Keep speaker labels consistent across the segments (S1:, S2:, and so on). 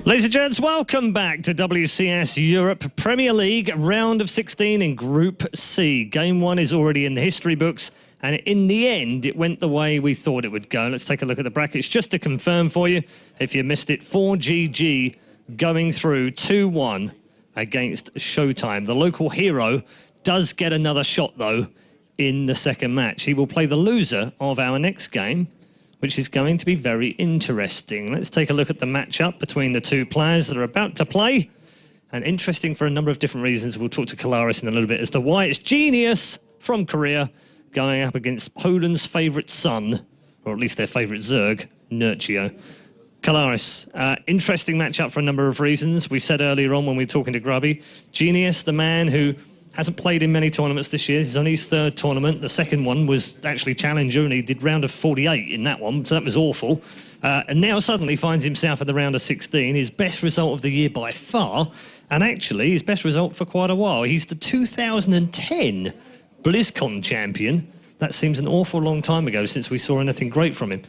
S1: Ladies and gents, welcome back to WCS Europe Premier League round of 16 in Group C. Game 1 is already in the history books, and in the end, it went the way we thought it would go. Let's take a look at the brackets just to confirm for you. If you missed it, 4GG going through 2-1 against Showtime. The local hero does get another shot, though, in the second match. He will play the loser of our next game, which is going to be very interesting. Let's take a look at the matchup between the two players that are about to play. And interesting for a number of different reasons. We'll talk to Kalaris in a little bit as to why it's Genius from Korea going up against Poland's favourite son, or at least their favourite Zerg, Nerchio. Kalaris, interesting matchup for a number of reasons. We said earlier on when we were talking to Grubby, Genius, the man who hasn't played in many tournaments this year. He's on his third tournament. The second one was actually Challenger, and he did round of 48 in that one, so that was awful. And now suddenly finds himself at the round of 16, his best result of the year by far, and actually his best result for quite a while. He's the 2010 BlizzCon champion. That seems an awful long time ago since we saw anything great from him.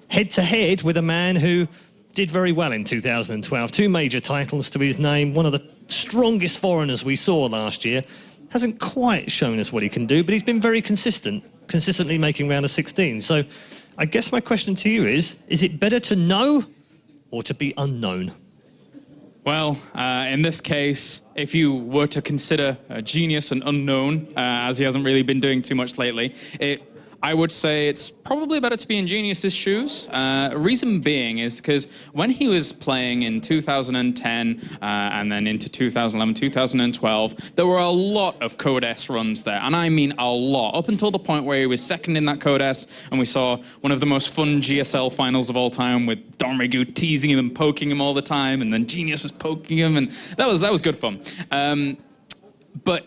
S1: Head-to-head with a man who did very well in 2012. 2 major titles to his name, one of the strongest foreigners we saw last year. Hasn't quite shown us what he can do, but he's been very consistently making round of 16. So I guess my question to you is it better to know or to be unknown?
S2: Well, in this case, if you were to consider Genius an unknown, as he hasn't really been doing too much lately, I would say it's probably better to be in Genius's shoes. Reason being is because when he was playing in 2010 and then into 2011, 2012, there were a lot of Code S runs there, and I mean a lot, up until the point where he was second in that Code S, and we saw one of the most fun GSL finals of all time with Dormigu teasing him and poking him all the time, and then Genius was poking him, and that was good fun. But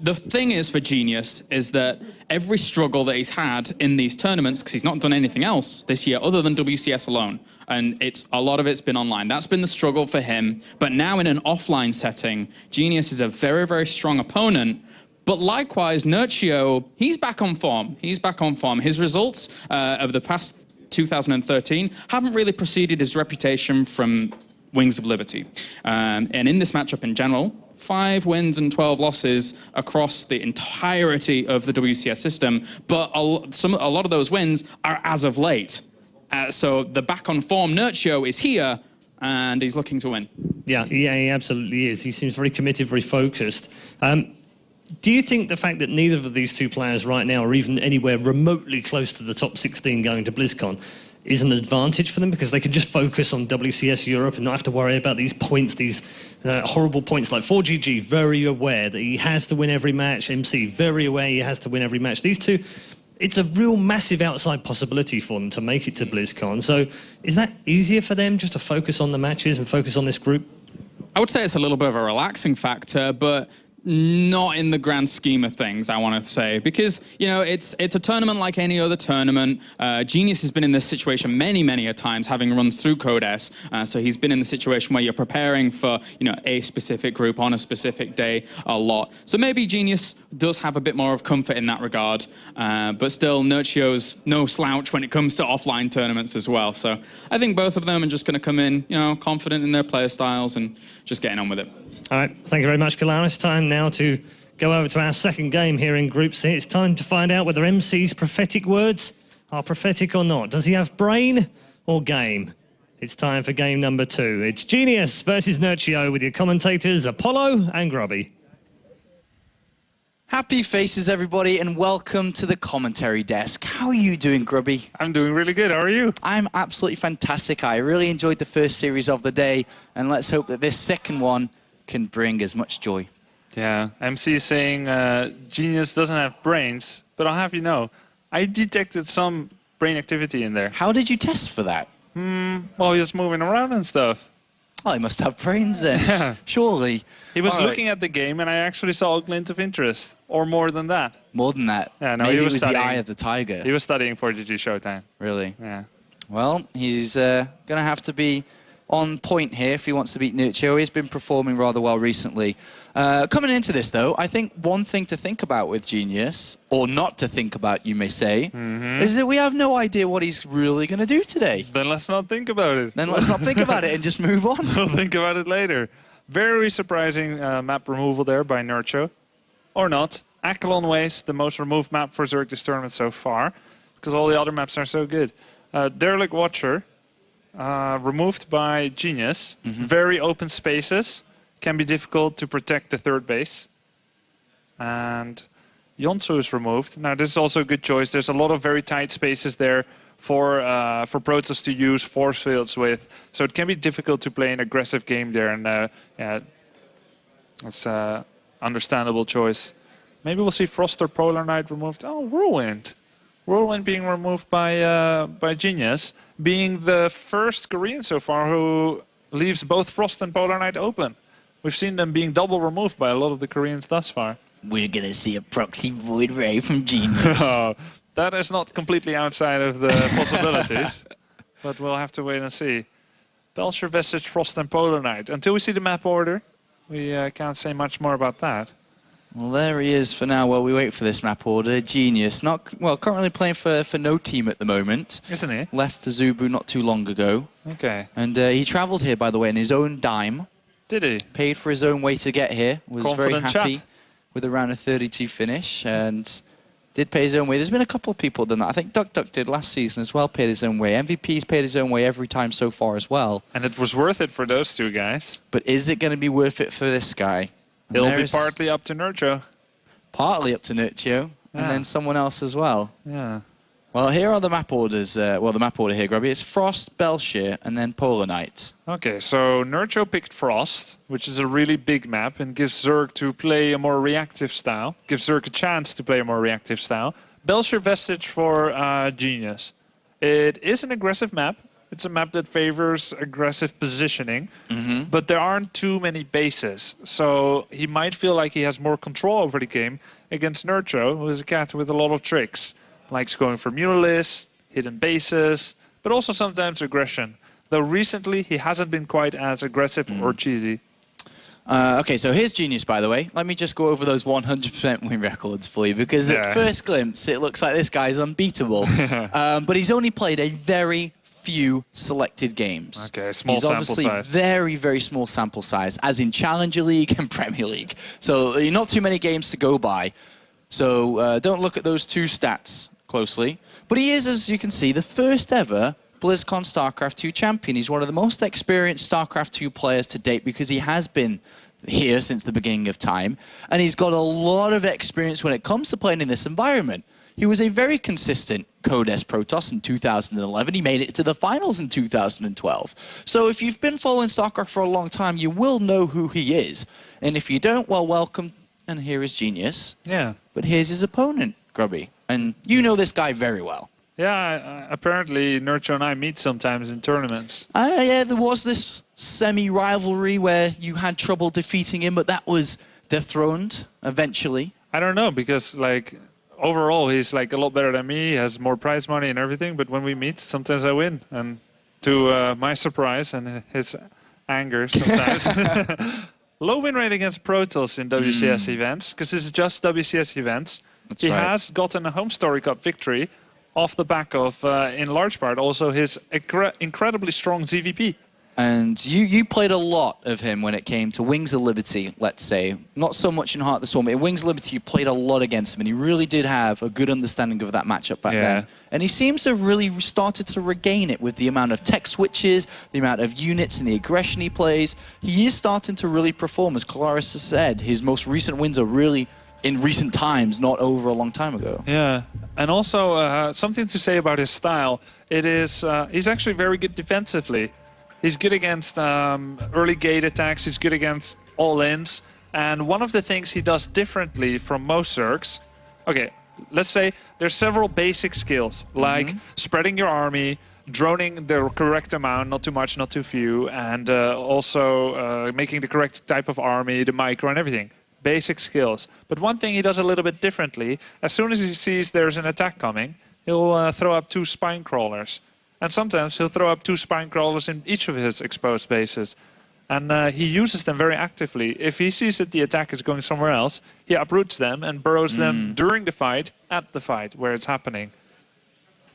S2: the thing is for Genius is that every struggle that he's had in these tournaments, because he's not done anything else this year other than WCS alone, and a lot of it's been online. That's been the struggle for him. But now in an offline setting, Genius is a very, very strong opponent. But likewise, Nerchio, he's back on form. He's back on form. His results of the past 2013 haven't really preceded his reputation from Wings of Liberty. And in this matchup in general, 5 wins and 12 losses across the entirety of the WCS system, but a lot of those wins are as of late. So the back on form Nerchio is here, and he's looking to win. Yeah,
S1: he absolutely is. He seems very committed, very focused. Do you think the fact that neither of these two players right now are even anywhere remotely close to the top 16 going to BlizzCon is an advantage for them, because they can just focus on WCS Europe and not have to worry about these points, these horrible points? Like 4GG, very aware that he has to win every match. MC, very aware he has to win every match. These two, it's a real massive outside possibility for them to make it to BlizzCon. So is that easier for them just to focus on the matches and focus on this group?
S2: I would say it's a little bit of a relaxing factor, but not in the grand scheme of things, I want to say, because, you know, it's a tournament like any other tournament. Genius has been in this situation many a times, having runs through Code S. So he's been in the situation where you're preparing for, you know, a specific group on a specific day a lot. So maybe Genius does have a bit more of comfort in that regard, but still, Nerchio's no slouch when it comes to offline tournaments as well. So I think both of them are just going to come in, you know, confident in their player styles and just getting on with it.
S1: All right, thank you very much, Kalaris. Time now to go over to our second game here in Group C. It's time to find out whether MC's prophetic words are prophetic or not. Does he have brain or game? It's time for game number 2. It's Genius versus Nerchio with your commentators Apollo and Grubby.
S3: Happy faces, everybody, and welcome to the commentary desk. How are you doing, Grubby?
S4: I'm doing really good. How are you?
S3: I'm absolutely fantastic. I really enjoyed the first series of the day, and let's hope that this second one can bring as much joy.
S4: Yeah, MC is saying Genius doesn't have brains, but I'll have you know, I detected some brain activity in there.
S3: How did you test for that?
S4: Well, he was moving around and stuff.
S3: Oh, he must have brains then. Yeah. Surely.
S4: He was looking at the game, and I actually saw a glint of interest, or more than that.
S3: More than that?
S4: Yeah, no,
S3: maybe
S4: he was
S3: it was
S4: studying.
S3: the eye of the tiger.
S4: He was studying for GG Showtime.
S3: Really?
S4: Yeah.
S3: Well, he's going to have to be on point here if he wants to beat Nerchio. He's been performing rather well recently. Coming into this, though, I think one thing to think about with Genius, or not to think about, you may say, is that we have no idea what he's really going to do today.
S4: Then let's not think about it.
S3: Then let's not think about it and just move on.
S4: We'll think about it later. Very surprising map removal there by Nerchio. Or not. Accolon Waste, the most removed map for Zerg this tournament so far, because all the other maps are so good. Derelict Watcher, removed by Genius. Very open spaces. Can be difficult to protect the third base. And Yonsu is removed. Now, this is also a good choice. There's a lot of very tight spaces there for Protoss to use force fields with. So it can be difficult to play an aggressive game there. And yeah, it's an understandable choice. Maybe we'll see Frost or Polar Knight removed. Oh, Whirlwind. Whirlwind being removed by Genius. Being the first Korean so far who leaves both Frost and Polar Knight open. We've seen them being double removed by a lot of the Koreans thus far.
S3: We're going to see a proxy Void Ray from Genius.
S4: Oh, that is not completely outside of the possibilities. But we'll have to wait and see. Belcher, Vestige, Frost and Polar Knight. Until we see the map order, we can't say much more about that.
S3: Well, there he is for now while we wait for this map order. Genius, currently playing for no team at the moment.
S4: Isn't he?
S3: Left the Zubu not too long ago.
S4: Okay.
S3: And he travelled here, by the way, in his own dime.
S4: Did he?
S3: Paid for his own way to get here. Was
S4: Confident
S3: very happy
S4: chap.
S3: with a round of 32 finish and did pay his own way. There's been a couple of people done that. I think Duck Duck did last season as well, paid his own way. MVP's paid his own way every time so far as well.
S4: And it was worth it for those two guys.
S3: But is it going to be worth it for this guy? And
S4: It'll be partly up to Nerchio.
S3: Partly up to Nerchio, and then someone else as well.
S4: Yeah.
S3: Well, here are the map orders. Well, the map order here, Grubby. It's Frost, Belcher, and then Polar Knight.
S4: Okay, so Nerchio picked Frost, which is a really big map and gives Zerg to play a more reactive style. Gives Zerg a chance to play a more reactive style. Belcher, Vestige for Genius. It is an aggressive map. It's a map that favors aggressive positioning, but there aren't too many bases. So he might feel like he has more control over the game against Nerchio, who is a cat with a lot of tricks. Likes going for muralists, hidden bases, but also sometimes aggression. Though recently he hasn't been quite as aggressive or cheesy.
S3: Okay, so here's Genius, by the way. Let me just go over those 100% win records for you, because at first glimpse, it looks like this guy's unbeatable. But he's only played a very few selected games.
S4: Okay, small
S3: He's
S4: sample
S3: obviously
S4: size.
S3: very, very small sample size, as in Challenger League and Premier League. So not too many games to go by. So don't look at those two stats closely. But he is, as you can see, the first ever BlizzCon StarCraft 2 champion. He's one of the most experienced StarCraft 2 players to date because he has been here since the beginning of time. And he's got a lot of experience when it comes to playing in this environment. He was a very consistent Codes Protoss in 2011. He made it to the finals in 2012. So if you've been following StarCraft for a long time, you will know who he is. And if you don't, well, welcome. And here is Genius.
S4: Yeah.
S3: But here's his opponent, Grubby. And you know this guy very well.
S4: Yeah, apparently Nerchio and I meet sometimes in tournaments.
S3: Yeah, there was this semi-rivalry where you had trouble defeating him, but that was dethroned eventually.
S4: I don't know, because like overall he's like a lot better than me. He has more prize money and everything, but when we meet, sometimes I win. And to my surprise and his anger sometimes. Low win rate against Protoss in WCS events, because this is just WCS events.
S3: That's
S4: he
S3: right.
S4: has gotten a Home Story Cup victory off the back of, in large part, also his incredibly strong ZVP.
S3: And you played a lot of him when it came to Wings of Liberty, let's say. Not so much in Heart of the Storm, but in Wings of Liberty you played a lot against him, and he really did have a good understanding of that matchup back then. And he seems to have really started to regain it with the amount of tech switches, the amount of units and the aggression he plays. He is starting to really perform, as Colaris has said. His most recent wins are really in recent times, not over a long time ago.
S4: Yeah, and also something to say about his style. It is, he's actually very good defensively. He's good against early gate attacks, he's good against all-ins. And one of the things he does differently from most Zergs, okay, let's say there's several basic skills, like spreading your army, droning the correct amount, not too much, not too few, and also making the correct type of army, the micro and everything. Basic skills. But one thing he does a little bit differently, as soon as he sees there's an attack coming, he'll throw up 2 spine crawlers. And sometimes he'll throw up 2 spine crawlers in each of his exposed bases. And he uses them very actively. If he sees that the attack is going somewhere else, he uproots them and burrows them during the fight, at the fight, where it's happening.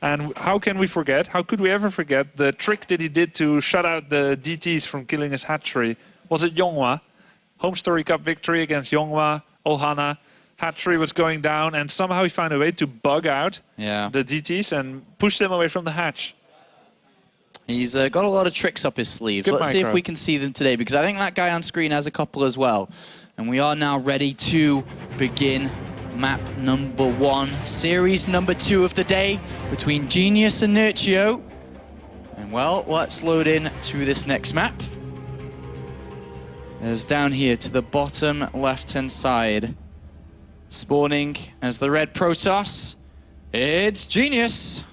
S4: And how can we forget, how could we ever forget the trick that he did to shut out the DTs from killing his hatchery? Was it Yonghwa? Home Story Cup victory against Yonghwa, Ohana. Hatchery was going down, and somehow he found a way to bug out the DTs and push them away from the hatch.
S3: He's got a lot of tricks up his sleeves.
S4: Good
S3: Let's see
S4: micro.
S3: if we can see them today, because I think that guy on screen has a couple as well. And we are now ready to begin map number 1, series number 2 of the day between Genius and Nerchio. And well, let's load in to this next map. As down here to the bottom left-hand side, spawning as the red Protoss, it's Genius.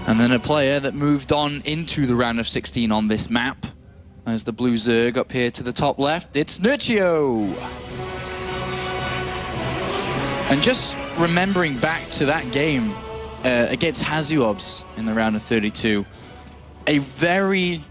S3: And then a player that moved on into the round of 16 on this map, as the blue Zerg up here to the top left, it's Nerchio. And just remembering back to that game against Hazuobs in the round of 32, a very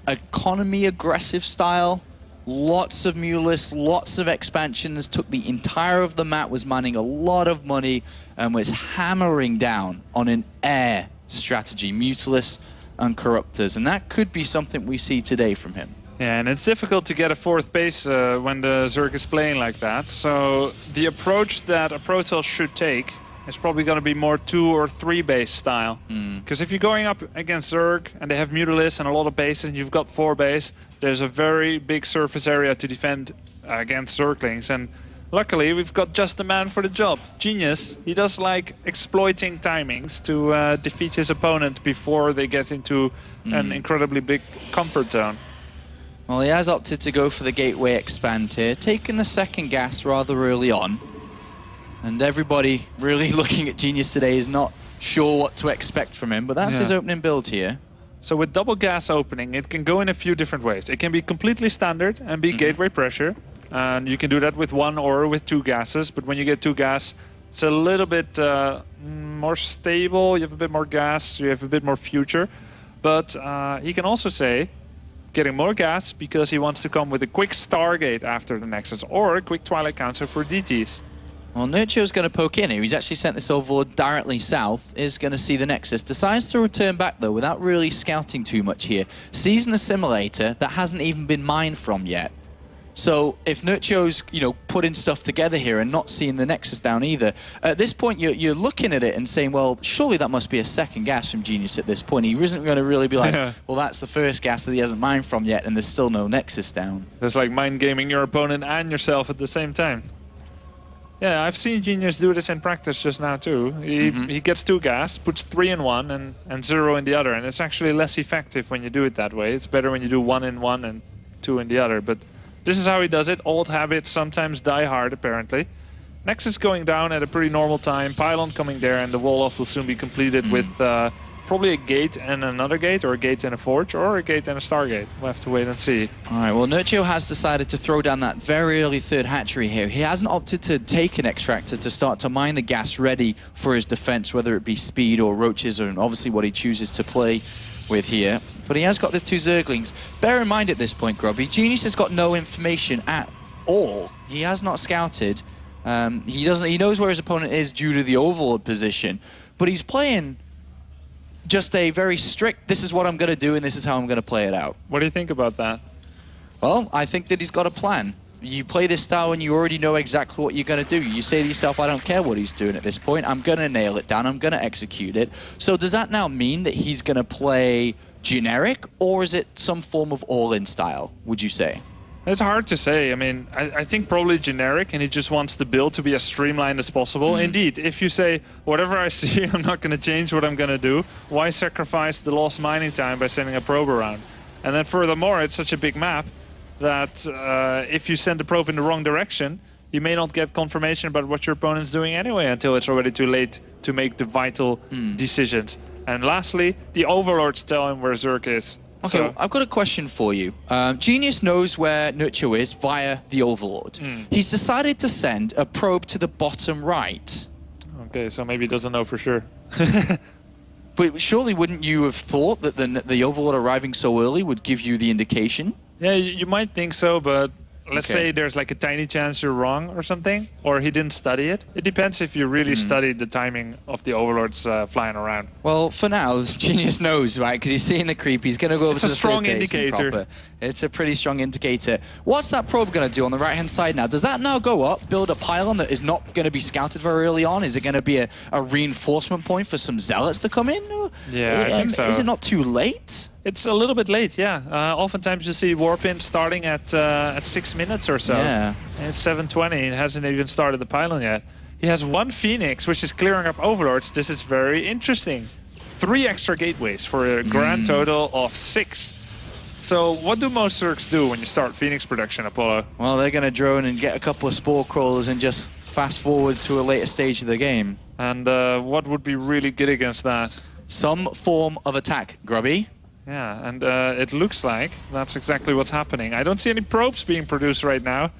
S3: economy aggressive style, lots of Mulus, lots of expansions, took the entire of the map, was mining a lot of money, and was hammering down on an air strategy, Mutilus and Corruptors, and that could be something we see today from him.
S4: Yeah, and it's difficult to get a 4th base when the Zerg is playing like that. So the approach that a Protoss should take is probably going to be more 2 or 3 base style. Because if you're going up against Zerg and they have Mutalisk and a lot of bases and you've got 4 base, there's a very big surface area to defend against Zerglings. And luckily, we've got just the man for the job. Genius, he does like exploiting timings to defeat his opponent before they get into an incredibly big comfort zone.
S3: Well, he has opted to go for the gateway expand here, taking the second gas rather early on. And everybody really looking at Genius today is not sure what to expect from him, but that's his opening build here.
S4: So with double gas opening, it can go in a few different ways. It can be completely standard and be gateway pressure. And you can do that with 1 or with 2 gases, but when you get 2 gas, it's a little bit more stable, you have a bit more gas, you have a bit more future. But he can also say, getting more gas because he wants to come with a quick Stargate after the Nexus, or a quick Twilight Counter for DTs.
S3: Well, Nerchio's going to poke in here. He's actually sent this overlord directly south, is going to see the Nexus. Decides to return back, though, without really scouting too much here. Sees an assimilator that hasn't even been mined from yet. So if Nerchio's, putting stuff together here and not seeing the Nexus down either, at this point you're looking at it and saying, well, surely that must be a second gas from Genius at this point. He isn't going to really be like, well, that's the first gas that he hasn't mined from yet, and there's still no Nexus down.
S4: That's like mind gaming your opponent and yourself at the same time. Yeah, I've seen Genius do this in practice just now too. He gets 2 gas, puts 3 in one and 0 in the other, and it's actually less effective when you do it that way. It's better when you do 1 in one and 2 in the other. But this is how he does it. Old habits sometimes die hard, apparently. Nexus going down at a pretty normal time. Pylon coming there, and the wall-off will soon be completed with probably a gate and another gate, or a gate and a forge, or a gate and a Stargate. We'll have to wait and see.
S3: All right, well, Nerchio has decided to throw down that very early 3rd hatchery here. He hasn't opted to take an extractor to start to mine the gas ready for his defense, whether it be speed or roaches, or obviously what he chooses to play with here. But he has got the 2 Zerglings. Bear in mind at this point, Grubby, Genius has got no information at all. He has not scouted. He knows where his opponent is due to the overlord position, but he's playing just a very strict, this is what I'm going to do and this is how I'm going to play it out.
S4: What do you think about that?
S3: Well, I think that he's got a plan. You play this style and you already know exactly what you're going to do. You say to yourself, I don't care what he's doing at this point. I'm going to nail it down. I'm going to execute it. So does that now mean that he's going to play generic, or is it some form of all-in style, would you say?
S4: It's hard to say. I mean, I think probably generic, and he just wants the build to be as streamlined as possible. Indeed, if you say, whatever I see, I'm not going to change what I'm going to do, why sacrifice the lost mining time by sending a probe around? And then furthermore, it's such a big map that if you send the probe in the wrong direction, you may not get confirmation about what your opponent's doing anyway until it's already too late to make the vital decisions. And lastly, the overlords tell him where Zerg is.
S3: Okay, well, I've got a question for you. Genius knows where Nerchio is via the Overlord. He's decided to send a probe to the bottom right.
S4: Okay, so maybe he doesn't know for sure.
S3: But surely wouldn't you have thought that the Overlord arriving so early would give you the indication?
S4: Yeah, you might think so, but let's
S3: Okay.
S4: say there's like a tiny chance you're wrong or something, or he didn't study it. It depends if you really studied the timing of the Overlords flying around.
S3: Well, for now, Genius knows, right? Because he's seeing the creep. He's going to go over
S4: It's
S3: to
S4: a
S3: the
S4: strong
S3: third basin
S4: indicator.
S3: proper. It's a pretty strong indicator. What's that probe going to do on the right-hand side now? Does that now go up, build a pylon that is not going to be scouted very early on? Is it going to be a reinforcement point for some zealots to come in?
S4: Yeah, I think so.
S3: Is it not too late?
S4: It's a little bit late, yeah. Oftentimes you see Warpin starting at 6 minutes or so.
S3: Yeah.
S4: And it's 7:20, and hasn't even started the pylon yet. He has one Phoenix, which is clearing up Overlords. This is very interesting. 3 extra gateways for a grand total of 6. So what do most Zergs do when you start Phoenix production, Apollo?
S3: Well, they're going to drone and get a couple of spore crawlers and just fast forward to a later stage of the game.
S4: And what would be really good against that?
S3: Some form of attack, Grubby.
S4: Yeah, and it looks like that's exactly what's happening. I don't see any probes being produced right now.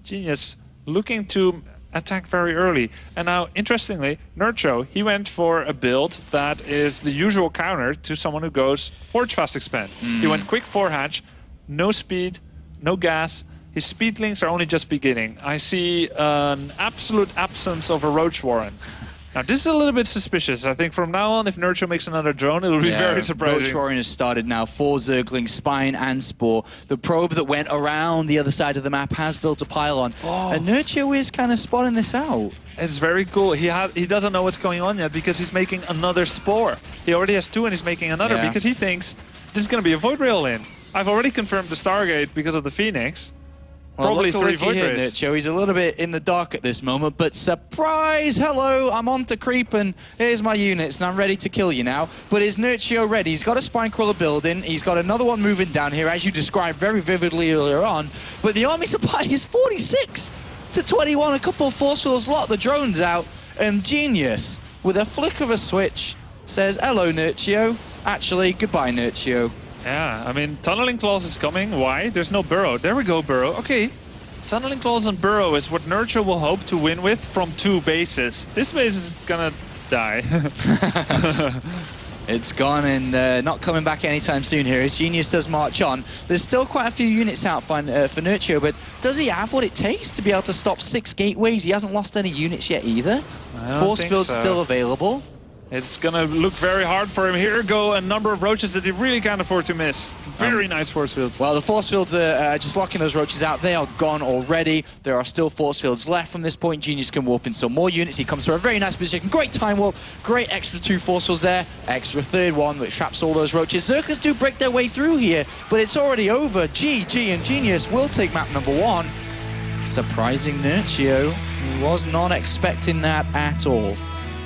S4: Genius looking to attack very early. And now, interestingly, Nerchio, he went for a build that is the usual counter to someone who goes Forge Fast Expand. He went quick 4-hatch, no speed, no gas. His speed links are only just beginning. I see an absolute absence of a Roach Warren. Now, this is a little bit suspicious. I think from now on, if Nerchio makes another drone, it will be very surprising.
S3: Roach Warren has started now. 4 Zerglings, Spine and Spore. The probe that went around the other side of the map has built a pylon. And Nerchio is kind of spotting this out.
S4: It's very cool. He doesn't know what's going on yet because he's making another Spore. He already has 2 and he's making another because he thinks this is going to be a Void Rail in. I've already confirmed the Stargate because of the Phoenix.
S3: Well,
S4: Probably
S3: look
S4: 3
S3: at
S4: Void
S3: here,
S4: Rays.
S3: Nerchio. He's a little bit in the dark at this moment, but surprise! Hello, I'm on to creep, and here's my units, and I'm ready to kill you now. But is Nerchio ready? He's got a spine crawler building. He's got another one moving down here, as you described very vividly earlier on. But the army supply is 46 to 21. A couple of force fields lock the drones out, and Genius, with a flick of a switch, says, hello, Nerchio. Actually, goodbye, Nerchio.
S4: Yeah, I mean, Tunneling Claws is coming. Why? There's no Burrow. There we go, Burrow. Okay. Tunneling Claws and Burrow is what Nerchio will hope to win with from 2 bases. This base is gonna die.
S3: It's gone and not coming back anytime soon here as Genius does march on. There's still quite a few units out for Nerchio, but does he have what it takes to be able to stop 6 gateways? He hasn't lost any units yet either. Force field's still available.
S4: It's gonna look very hard for him. Here go a number of roaches that he really can't afford to miss. Very nice force fields.
S3: Well, the force fields are just locking those roaches out. They are gone already. There are still force fields left from this point. Genius can warp in some more units. He comes to a very nice position. Great time warp. Great extra 2 force fields there. Extra 3rd one that traps all those roaches. Zerkers do break their way through here, but it's already over. GG, and Genius will take map number 1. Surprising Nerchio. He was not expecting that at all.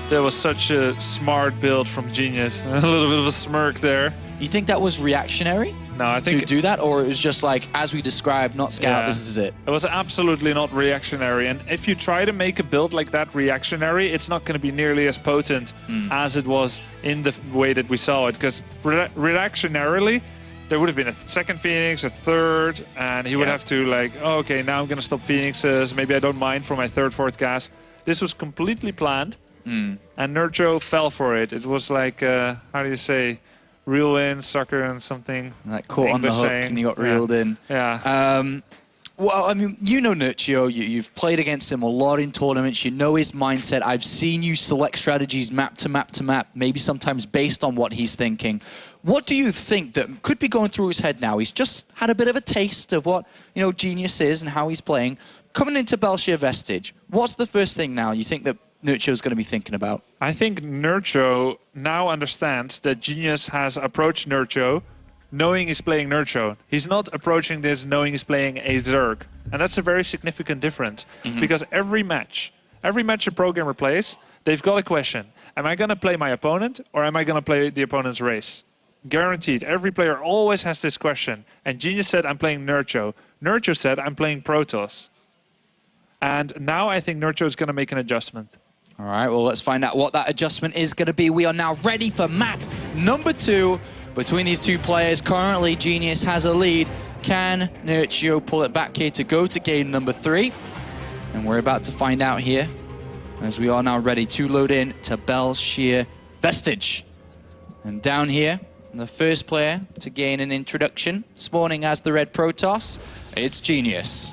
S4: That was such a smart build from Genius. A little bit of a smirk there.
S3: You think that was reactionary?
S4: No, I think
S3: to do that, or it was just like, as we described, not scout, this is it?
S4: It was absolutely not reactionary. And if you try to make a build like that reactionary, it's not going to be nearly as potent as it was in the way that we saw it. Because reactionarily, there would have been a 2nd Phoenix, a 3rd, and he would have to like, oh, okay, now I'm going to stop Phoenixes. Maybe I don't mind for my 3rd, 4th gas. This was completely planned. And Nerchio fell for it. It was like, how do you say, reel in, sucker, and something.
S3: Like caught on the hook and you got reeled in.
S4: Yeah.
S3: Well, I mean, you know Nerchio. You've played against him a lot in tournaments. You know his mindset. I've seen you select strategies map to map to map, maybe sometimes based on what he's thinking. What do you think that could be going through his head now? He's just had a bit of a taste of what, you know, Genius is and how he's playing. Coming into Belshire Vestige, what's the first thing now you think that Nerchio's going to be thinking about?
S4: I think Nerchio now understands that Genius has approached Nerchio knowing he's playing Nerchio. He's not approaching this knowing he's playing a Zerg. And that's a very significant difference. Because every match a programmer plays, they've got a question. Am I going to play my opponent or am I going to play the opponent's race? Guaranteed. Every player always has this question. And Genius said, I'm playing Nerchio. Nerchio said, I'm playing Protoss. And now I think Nerchio is going to make an adjustment.
S3: All right, well, let's find out what that adjustment is going to be. We are now ready for map number 2. between these two players. Currently, Genius has a lead. Can Nerchio pull it back here to go to game number 3? And we're about to find out here, as we are now ready to load in to Belshear Vestige. And down here, the first player to gain an introduction, spawning as the red Protoss, it's Genius.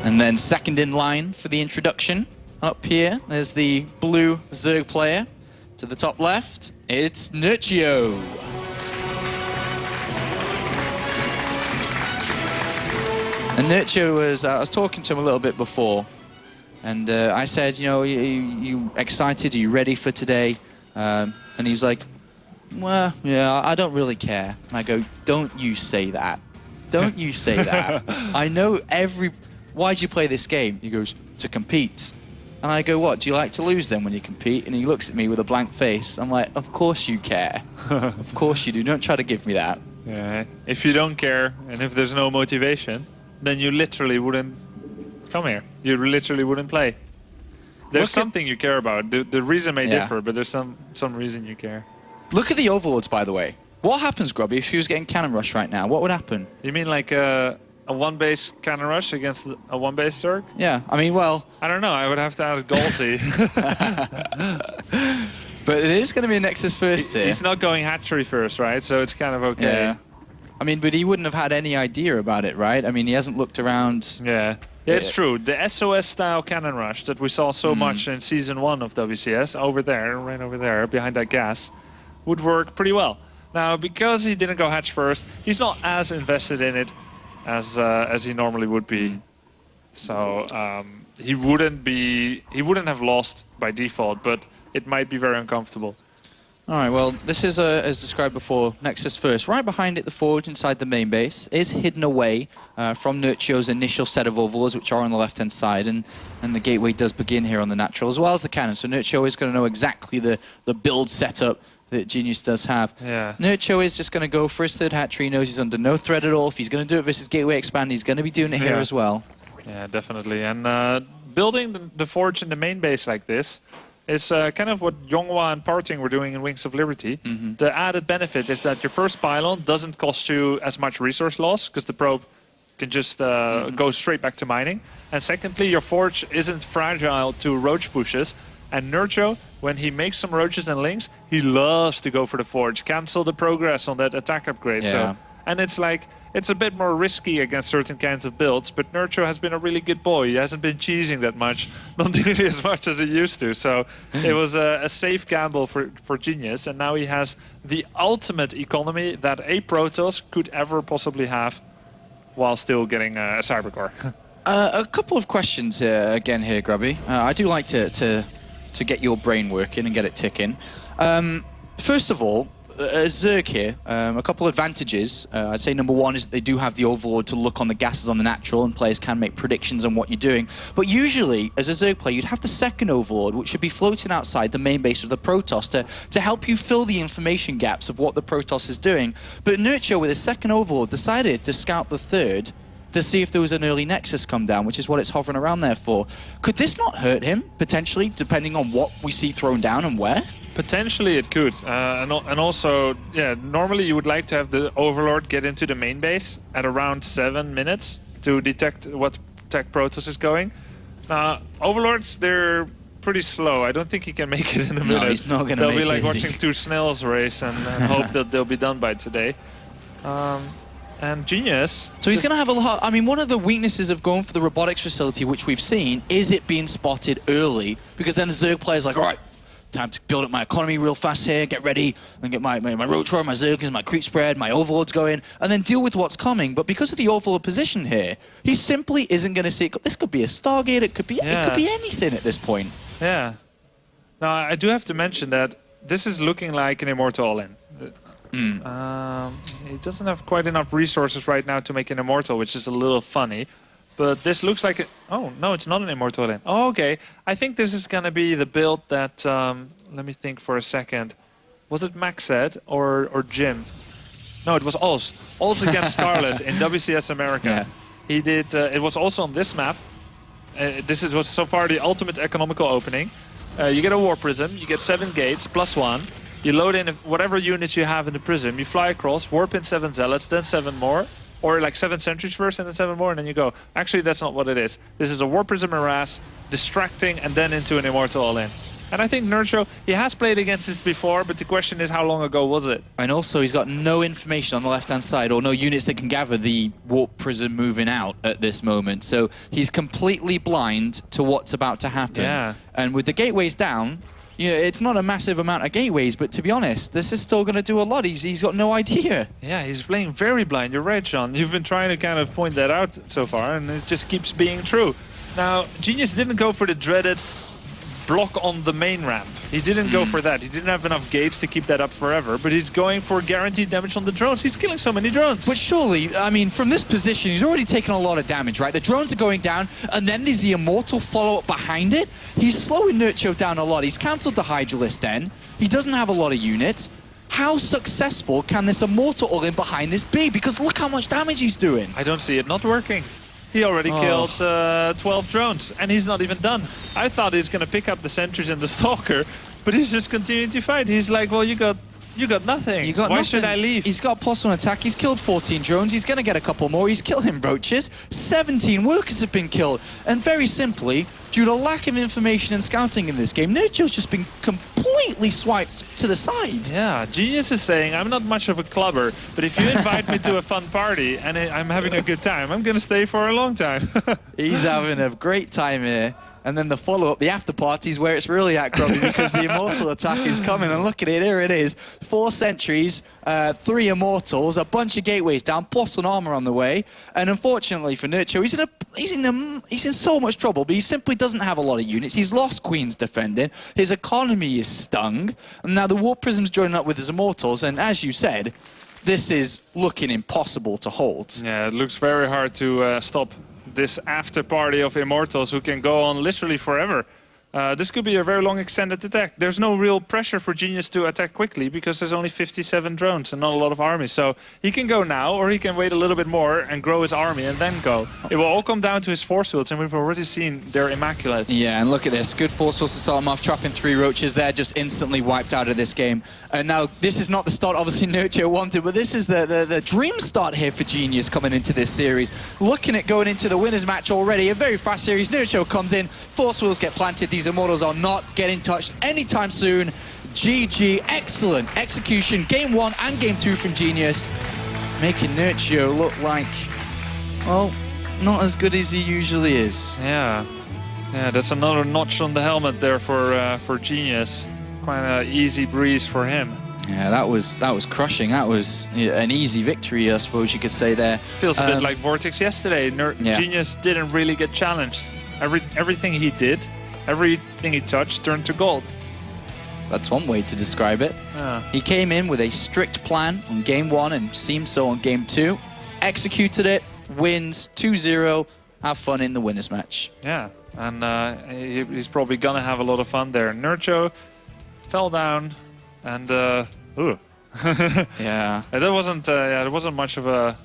S3: And then second in line for the introduction, up here, there's the blue Zerg player. To the top left, it's Nerchio. And Nerchio was, I was talking to him a little bit before, and I said, you know, you excited, are you ready for today? And he's like, well, yeah, I don't really care. And I go, don't you say that. Don't you say that. I know why'd you play this game? He goes, to compete. And I go, what, do you like to lose then when you compete? And he looks at me with a blank face. I'm like, of course you care. Of course you do. Don't try to give me that.
S4: Yeah. If you don't care, and if there's no motivation, then you literally wouldn't come here. You literally wouldn't play. There's something you care about. The reason may differ, but there's some reason you care.
S3: Look at the overlords, by the way. What happens, Grubby, if he was getting cannon rush right now? What would happen?
S4: You mean like a one-base cannon rush against a one-base Zerg?
S3: Yeah, I mean, well...
S4: I don't know. I would have to ask Golsey.
S3: But it is going to be a Nexus first here.
S4: He's not going hatchery first, right? So it's kind of okay.
S3: Yeah. I mean, but he wouldn't have had any idea about it, right? I mean, he hasn't looked around...
S4: Yeah. Yeah, it's true. The SOS-style cannon rush that we saw so much in Season 1 of WCS, over there, right over there, behind that gas, would work pretty well. Now, because he didn't go hatch first, he's not as invested in it as he normally would be. So he wouldn't have lost by default, but it might be very uncomfortable.
S3: All right, well, this is, as described before, Nexus first. Right behind it, the forge inside the main base is hidden away from Nerchio's initial set of overlords, which are on the left-hand side, and the gateway does begin here on the natural, as well as the cannon. So Nerchio is going to know exactly the build setup that Genius does have.
S4: Yeah.
S3: Nerchio is just going to go for his third hatchery. He knows he's under no threat at all. If he's going to do it versus Gateway Expand, he's going to be doing it here as well.
S4: Yeah, definitely. And building the forge in the main base like this is kind of what Yonghua and Parting were doing in Wings of Liberty. The added benefit is that your first pylon doesn't cost you as much resource loss, because the probe can just go straight back to mining. And secondly, your forge isn't fragile to roach pushes. And Nerchio, when he makes some roaches and links, he loves to go for the forge, cancel the progress on that attack upgrade.
S3: Yeah.
S4: So, and it's like, it's a bit more risky against certain kinds of builds, but Nerchio has been a really good boy. He hasn't been cheesing that much, not nearly as much as he used to. So it was a safe gamble for Genius, and now he has the ultimate economy that a Protoss could ever possibly have while still getting a Cybercore.
S3: A couple of questions again here, Grubby. I do like to get your brain working and get it ticking. First of all, Zerg here, a couple advantages. I'd say number one is that they do have the Overlord to look on the gases on the natural, and players can make predictions on what you're doing. But usually, as a Zerg player, you'd have the second Overlord, which should be floating outside the main base of the Protoss to help you fill the information gaps of what the Protoss is doing. But Nerchio, with his second Overlord, decided to scout the third to see if there was an early Nexus come down, which is what it's hovering around there for. Could this not hurt him, potentially, depending on what we see thrown down and where?
S4: Potentially it could, and also, yeah, normally you would like to have the Overlord get into the main base at around 7 minutes to detect what tech Protoss is going. Overlords, they're pretty slow. I don't think he can make it in a minute.
S3: No, he's not going to make it.
S4: They'll be like watching two snails race and hope that they'll be done by today. And Genius...
S3: So he's going to have a lot... I mean, one of the weaknesses of going for the robotics facility, which we've seen, is it being spotted early, because then the Zerg player's like, all right, time to build up my economy real fast here, get ready, and get my Roach Roar, my Zergers, my Creep Spread, my Overlords going, and then deal with what's coming. But because of the Overlord position here, he simply isn't going to see it. This could be a Stargate, it could be anything at this point.
S4: Yeah. Now, I do have to mention that this is looking like an Immortal All-In. He doesn't have quite enough resources right now to make an Immortal, which is a little funny. But this looks like it. Oh, no, it's not an Immortal All-In. Oh, okay. I think this is going to be the build that... let me think for a second. Was it Max said or Jim? No, it was Oz. Oz against Scarlet in WCS America. Yeah. He did... it was also on this map. this was so far the ultimate economical opening. You get a War Prism, you get 7 gates, +1. You load in whatever units you have in the Prism, you fly across, warp in 7 Zealots, then 7 more. Or like 7 sentries first and then 7 more, and then you go. Actually, that's not what it is. This is a War Prism harass, distracting, and then into an Immortal all-in. And I think Nerchio, he has played against this before, but the question is, how long ago was it?
S3: And also, he's got no information on the left-hand side, or no units that can gather the Warp Prism moving out at this moment. So he's completely blind to what's about to happen.
S4: Yeah.
S3: And with the gateways down, you know, it's not a massive amount of gateways, but to be honest, this is still going to do a lot. He's got no idea.
S4: Yeah, he's playing very blind. You're right, John. You've been trying to kind of point that out so far, and it just keeps being true. Now, Genius didn't go for the dreaded block on the main ramp. He didn't go for that. He didn't have enough gates to keep that up forever, but he's going for guaranteed damage on the drones. He's killing so many drones.
S3: But surely, I mean, from this position, he's already taken a lot of damage, right? The drones are going down, and then there's the Immortal follow-up behind it. He's slowing Nerchio down a lot. He's cancelled the Hydralisk Den. He doesn't have a lot of units. How successful can this Immortal all-in behind this be? Because look how much damage he's doing.
S4: I don't see it not working. He already killed 12 drones, and he's not even done. I thought he's going to pick up the sentries and the Stalker, but he's just continuing to fight. He's like, well, you got nothing. Why should I leave?
S3: He's got +1 attack. He's killed 14 drones. He's going to get a couple more. He's killing roaches. 17 workers have been killed. And very simply, due to lack of information and scouting in this game, Nerchio's just been completely swiped to the side.
S4: Yeah, Genius is saying, I'm not much of a clubber, but if you invite me to a fun party and I'm having a good time, I'm going to stay for a long time.
S3: He's having a great time here. And then the follow-up, the after-party, is where it's really at, Grubby, because the Immortal attack is coming. And look at it, here it is. 4 sentries, 3 Immortals, a bunch of gateways down, +1 armor on the way. And unfortunately for Nerchio, he's in so much trouble, but he simply doesn't have a lot of units. He's lost Queens defending. His economy is stung. And now the Warp Prism's joining up with his Immortals. And as you said, this is looking impossible to hold.
S4: Yeah, it looks very hard to stop this after party of Immortals who can go on literally forever. This could be a very long extended attack. There's no real pressure for Genius to attack quickly because there's only 57 drones and not a lot of armies. So he can go now, or he can wait a little bit more and grow his army and then go. It will all come down to his force fields, and we've already seen they're immaculate.
S3: Yeah, and look at this. Good force fields to start him off, trapping 3 roaches there, just instantly wiped out of this game. And now, this is not the start, obviously, Nerchio wanted, but this is the dream start here for Genius coming into this series. Looking at going into the winners match already, a very fast series. Nerchio comes in, force wheels get planted. These Immortals are not getting touched anytime soon. GG, excellent execution. Game 1 and Game 2 from Genius, making Nerchio look like, well, not as good as he usually is.
S4: Yeah, that's another notch on the helmet there for Genius. Quite an easy breeze for him.
S3: Yeah, that was crushing. That was an easy victory, I suppose you could say there.
S4: Feels a bit like Vortex yesterday. Genius didn't really get challenged. Everything he did, everything he touched turned to gold.
S3: That's one way to describe it. He came in with a strict plan on Game 1 and seemed so on Game 2. Executed it, wins 2-0, have fun in the winners match.
S4: Yeah, and he's probably gonna have a lot of fun there. Nerchio fell down, and
S3: Yeah.
S4: There wasn't much of a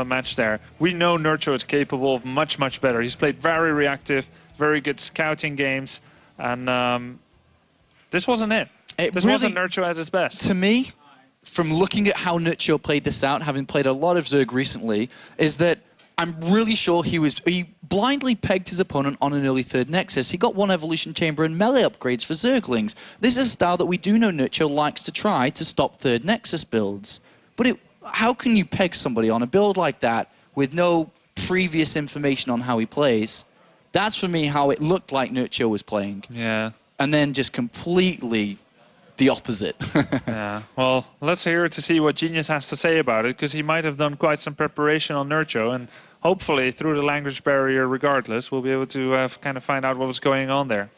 S4: match there. We know Nerchio is capable of much better. He's played very reactive, very good scouting games, and this wasn't it. This really wasn't Nerchio at his best.
S3: To me, from looking at how Nerchio played this out, having played a lot of Zerg recently, is that I'm really sure he blindly pegged his opponent on an early 3rd Nexus. He got 1 Evolution Chamber and melee upgrades for Zerglings. This is a style that we do know Nerchio likes to try to stop 3rd Nexus builds. But how can you peg somebody on a build like that with no previous information on how he plays? That's for me how it looked like Nerchio was playing.
S4: Yeah.
S3: And then just completely the opposite.
S4: Yeah, well, let's hear to see what Genius has to say about it, because he might have done quite some preparation on Nerchio, and hopefully through the language barrier regardless, we'll be able to kind of find out what was going on there.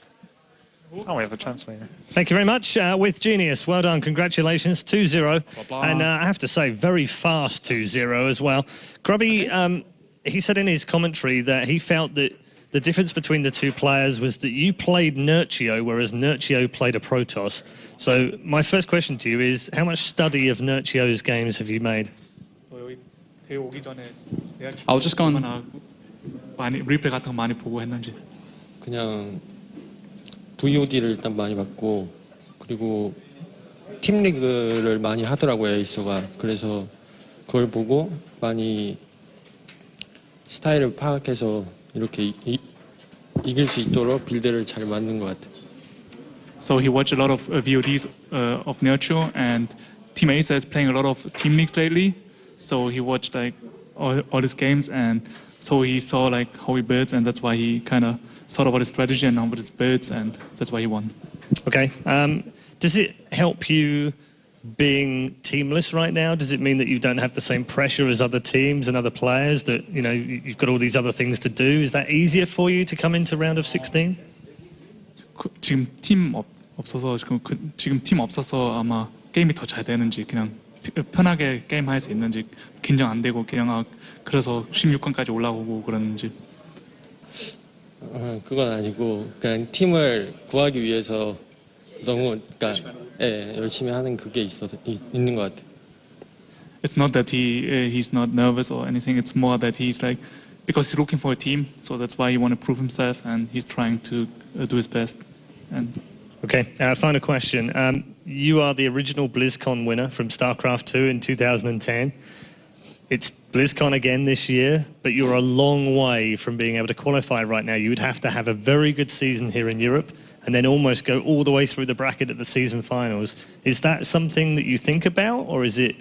S4: Oh, we have a translator.
S1: Thank you very much. With Genius, well done, congratulations, 2-0. And I have to say, very fast 2-0 as well. Grubby, he said in his commentary that he felt that the difference between the 2 players was that you played Nerchio, whereas Nerchio played a Protoss. So my first question to you is, how much study of Nerchio's games have you made?
S2: I was just going
S5: 많이 리플레이 같은 거 많이 보고 했는지.
S6: 그냥 VOD를 일단 많이 봤고 그리고 팀 리그를 많이 하더라고요 에이서가. 그래서 그걸 보고 많이 스타일을 파악해서 이렇게 이길 수 있도록 빌드를 잘 만든 것 같아요.
S5: So he watched a lot of VODs of Nerchio, and Team Acer is playing a lot of team leagues lately. So he watched like all his games, and so he saw like how he builds, and that's why he kind of thought about his strategy and about his builds, and that's why he won.
S1: Okay. Does it help you being teamless right now? Does it mean that you don't have the same pressure as other teams and other players, that you know you've got all these other things to do? Is that easier for you to come into round of 16?
S5: 지금 팀 없어서 지금 팀 없어서 아마 게임이 더 잘 되는지, 그냥 편하게 게임 할 수 있는지, 긴장 안 되고 그냥 그래서 16강까지 올라오고 그러는지.
S6: 그건 아니고 그냥 팀을 구하기 위해서 너무 열심히 하는 그게 있는 것 같아요.
S5: It's not that he's not nervous or anything. It's more that he's like, because he's looking for a team, so that's why he want to prove himself, and he's trying to do his best. And
S1: Okay, final question. You are the original BlizzCon winner from StarCraft 2 in 2010. It's BlizzCon again this year, but you're a long way from being able to qualify right now. You would have to have a very good season here in Europe and then almost go all the way through the bracket at the season finals. Is that something that you think about, or is it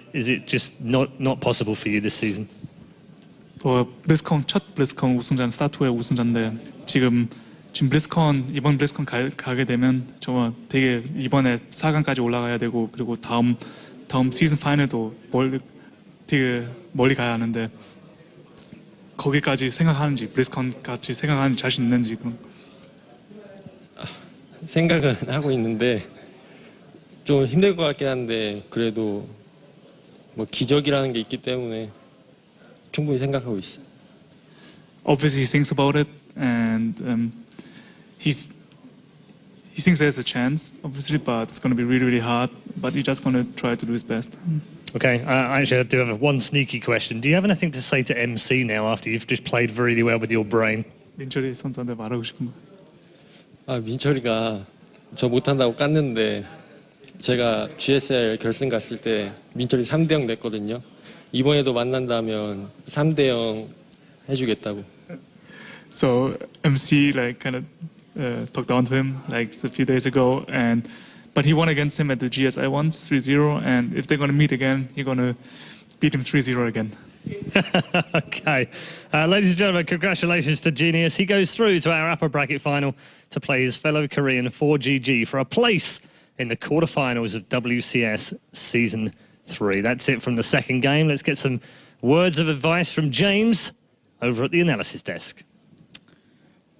S1: just not possible for you this season?
S5: 블리즈컨 첫 블리즈컨 우승자는 스타2의 우승자인데 지금 블리즈컨 이번 블리즈컨 가게 되면 정말 되게 이번에 4강까지 올라가야 되고, 그리고 다음 시즌 파이널도 되게 멀리 가야 하는데 거기까지 생각하는지, 블리즈컨까지 생각하는 자신 있는지.
S6: 생각은 하고 있는데 좀 힘들 것 같긴 한데 그래도 뭐 기적이라는 게 있기 때문에 충분히 생각하고 있어요.
S5: Obviously he thinks about it, and he thinks there's a chance, obviously, but it's going to be really, really hard. But he's just going to try to do his best.
S1: Okay, actually, I do have one sneaky question. Do you have anything to say to MC now after you've just played really well with your brain?
S5: 민철이 선수한테 말하고 싶은 거.
S6: 민철이가 저 못한다고 깠는데 제가 GSL 결승 갔을 때 민철이 3대0 냈거든요. 이번에도 만난다면 3대0 해주겠다고.
S5: So MC like kind of talked down to him like a few days ago, but he won against him at the GSI once 3-0, and if they're going to meet again, he's going to beat him 3-0 again.
S1: Okay. Ladies and gentlemen, congratulations to Genius. He goes through to our upper bracket final to play his fellow Korean 4GG for a place in the quarterfinals of WCS Season 3. That's it from the second game. Let's get some words of advice from James over at the analysis desk.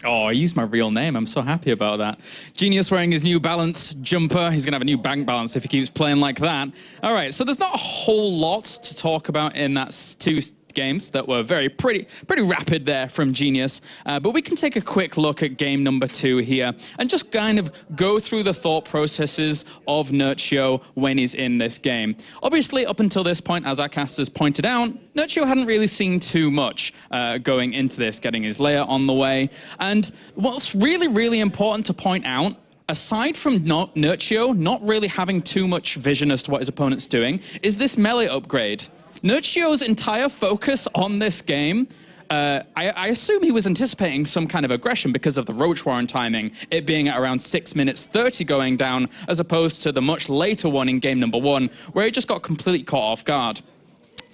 S2: Oh, I used my real name. I'm so happy about that. Genius wearing his New Balance jumper. He's going to have a new bank balance if he keeps playing like that. All right, so there's not a whole lot to talk about in that two games that were pretty rapid there from Genius. But we can take a quick look at game number 2 here and just kind of go through the thought processes of Nerchio when he's in this game. Obviously, up until this point, as our casters pointed out, Nerchio hadn't really seen too much going into this, getting his layer on the way. And what's really, really important to point out, aside from Nerchio not really having too much vision as to what his opponent's doing, is this melee upgrade. Nerchio's entire focus on this game, I assume he was anticipating some kind of aggression because of the Roach Warren timing, it being at around 6 minutes 30 going down, as opposed to the much later one in game number 1, where he just got completely caught off guard.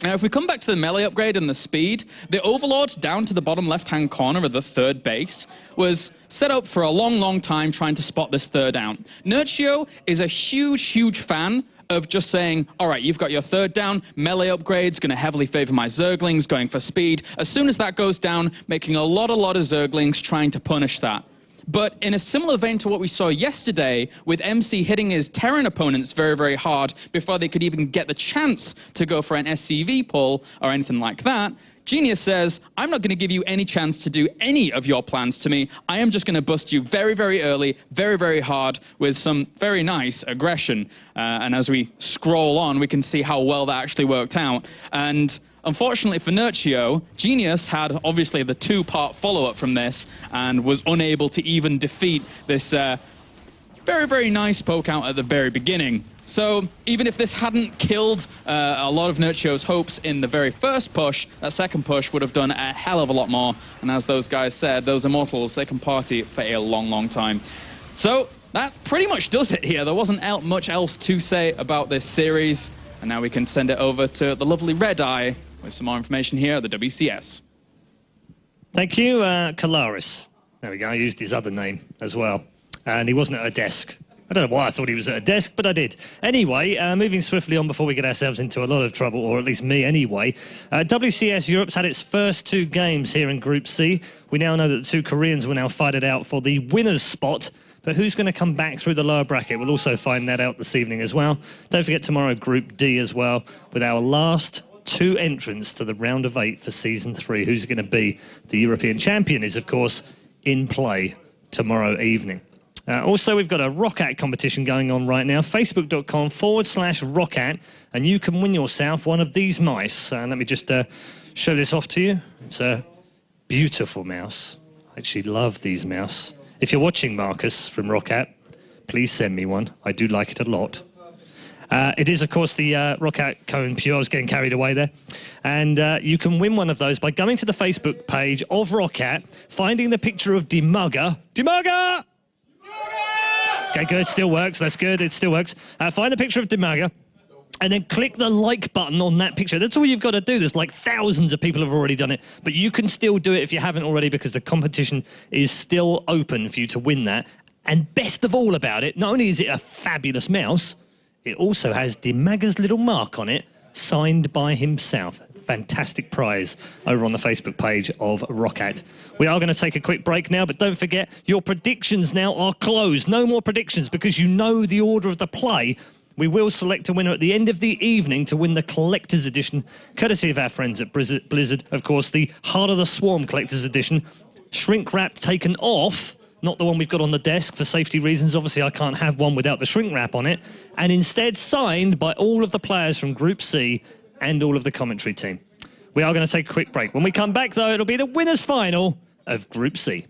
S2: Now, if we come back to the melee upgrade and the speed, the Overlord down to the bottom left-hand corner of the third base was set up for a long, long time trying to spot this third down. Nerchio is a huge, huge fan of just saying, all right, you've got your third down, melee upgrade's going to heavily favor my Zerglings, going for speed. As soon as that goes down, making a lot of Zerglings trying to punish that. But in a similar vein to what we saw yesterday, with MC hitting his Terran opponents very, very hard before they could even get the chance to go for an SCV pull or anything like that, Genius says, I'm not going to give you any chance to do any of your plans to me. I am just going to bust you very, very early, very, very hard with some very nice aggression. And as we scroll on, we can see how well that actually worked out. And Unfortunately for Nerchio, Genius had obviously the two-part follow-up from this and was unable to even defeat this very, very nice poke out at the very beginning. So even if this hadn't killed a lot of Nerchio's hopes in the very first push, that second push would have done a hell of a lot more. And as those guys said, those Immortals, they can party for a long, long time. So that pretty much does it here. There wasn't much else to say about this series. And now we can send it over to the lovely Red Eye with some more information here at the WCS.
S1: Thank you, Kalaris. There we go, I used his other name as well. And he wasn't at a desk. I don't know why I thought he was at a desk, but I did. Anyway, moving swiftly on before we get ourselves into a lot of trouble, or at least me anyway. WCS Europe's had its first 2 games here in Group C. We now know that the 2 Koreans will now fight it out for the winner's spot. But who's going to come back through the lower bracket? We'll also find that out this evening as well. Don't forget tomorrow, Group D as well, with our last 2 entrants to the round of 8 for Season 3. Who's going to be the European champion is, of course, in play tomorrow evening. Also, we've got a Rockat competition going on right now, facebook.com/Rockat, and you can win yourself one of these mice. Let me just show this off to you. It's a beautiful mouse. I actually love these mouse. If you're watching, Marcus, from Rockat, please send me one. I do like it a lot. It is, of course, the Rockat Cone Pure. I was getting carried away there. And you can win one of those by going to the Facebook page of Rockat, finding the picture of Demugger. Demugger! Okay, good. Still works. That's good. It still works. Find the picture of Demugger, and then click the like button on that picture. That's all you've got to do. There's like thousands of people have already done it, but you can still do it if you haven't already, because the competition is still open for you to win that. And best of all about it, not only is it a fabulous mouse, it also has Demugger's little mark on it, signed by himself. Fantastic prize over on the Facebook page of Rockat. We are going to take a quick break now, but don't forget, your predictions now are closed. No more predictions, because you know the order of the play. We will select a winner at the end of the evening to win the Collector's Edition, courtesy of our friends at Blizzard. Of course, the Heart of the Swarm Collector's Edition. Shrink wrap taken off, not the one we've got on the desk for safety reasons. Obviously, I can't have one without the shrink wrap on it. And instead signed by all of the players from Group C and all of the commentary team. We are going to take a quick break. When we come back, though, it'll be the winners' final of Group C.